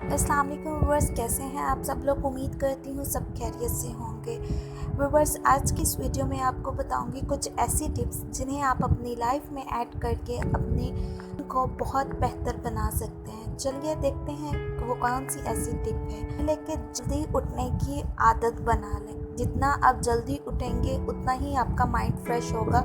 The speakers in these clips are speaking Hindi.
अस्सलाम वालेकुम व्यूअर्स, कैसे हैं आप सब लोग। उम्मीद करती हूँ सब खैरियत से होंगे। व्यूअर्स, आज की इस वीडियो में आपको बताऊंगी कुछ ऐसी टिप्स जिन्हें आप अपनी लाइफ में ऐड करके अपने को बहुत बेहतर बना सकते हैं। चलिए देखते हैं वो कौन सी ऐसी टिप है। लेकिन जल्दी उठने की आदत बना लें। जितना आप जल्दी उठेंगे उतना ही आपका माइंड फ्रेश होगा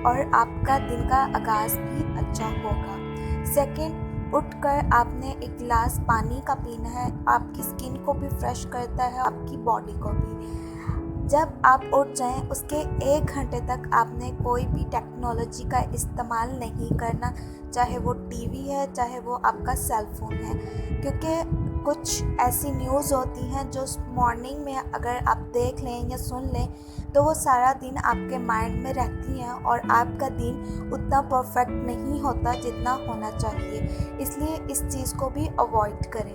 और आपका दिन का आगाज़ भी अच्छा होगा। सेकंड, उठकर आपने एक गिलास पानी का पीना है। आपकी स्किन को भी फ्रेश करता है, आपकी बॉडी को भी। जब आप उठ जाएं उसके 1 घंटे तक आपने कोई भी टेक्नोलॉजी का इस्तेमाल नहीं करना, चाहे वो टीवी है, चाहे वो आपका सेल फ़ोन है। क्योंकि कुछ ऐसी न्यूज़ होती हैं जो मॉर्निंग में अगर आप देख लें या सुन लें तो वो सारा दिन आपके माइंड में रहती हैं और आपका दिन उतना परफेक्ट नहीं होता जितना होना चाहिए। इसलिए इस चीज़ को भी अवॉइड करें।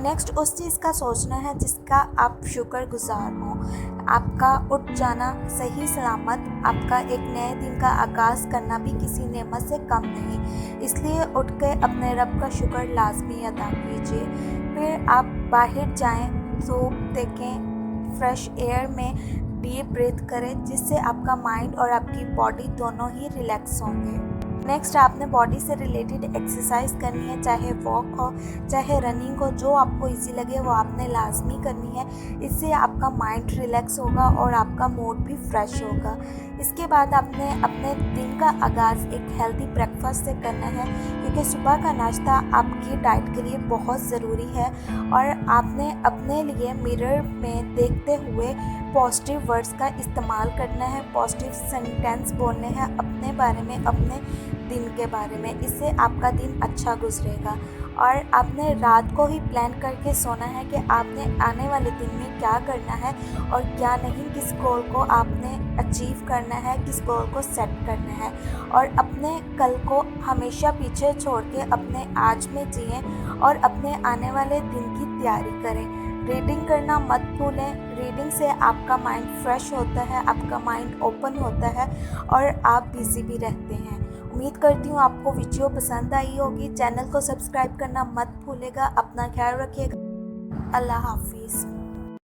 नेक्स्ट, उस चीज़ का सोचना है जिसका आप शुक्रगुज़ार हों। आपका उठ जाना सही सलामत आपका एक नए दिन का आगाज़ करना भी किसी नेमत से कम नहीं। इसलिए उठ के अपने रब का शुक्र लाजमी अदा कीजिए। फिर आप बाहर जाएं, धूप देखें, फ्रेश एयर में डीप ब्रीथ करें, जिससे आपका माइंड और आपकी बॉडी दोनों ही रिलैक्स होंगे। नेक्स्ट, आपने बॉडी से रिलेटेड एक्सरसाइज करनी है, चाहे वॉक हो, चाहे रनिंग हो, जो आपको इजी लगे वो आपने लाजमी करनी है। इससे आपका माइंड रिलैक्स होगा और आपका मूड भी फ्रेश होगा। इसके बाद आपने अपने दिन का आगाज़ एक हेल्दी ब्रेकफास्ट से करना है, क्योंकि सुबह का नाश्ता आपकी डाइट के लिए बहुत ज़रूरी है। और आपने अपने लिए मिरर में देखते हुए पॉजिटिव वर्ड्स का इस्तेमाल करना है, पॉजिटिव सेंटेंस बोलने हैं अपने बारे में, अपने दिन के बारे में। इससे आपका दिन अच्छा गुजरेगा। और आपने रात को ही प्लान करके सोना है कि आपने आने वाले दिन में क्या करना है और क्या नहीं, किस गोल को आपने अचीव करना है, किस गोल को सेट करना है। और अपने कल को हमेशा पीछे छोड़ के अपने आज में जिएं और अपने आने वाले दिन की तैयारी करें। रीडिंग करना मत भूलें। रीडिंग से आपका माइंड फ्रेश होता है, आपका माइंड ओपन होता है और आप बिज़ी भी रहते हैं। उम्मीद करती हूँ आपको वीडियो पसंद आई होगी। चैनल को सब्सक्राइब करना मत भूलेगा। अपना ख्याल रखिएगा। अल्लाह हाफिज़।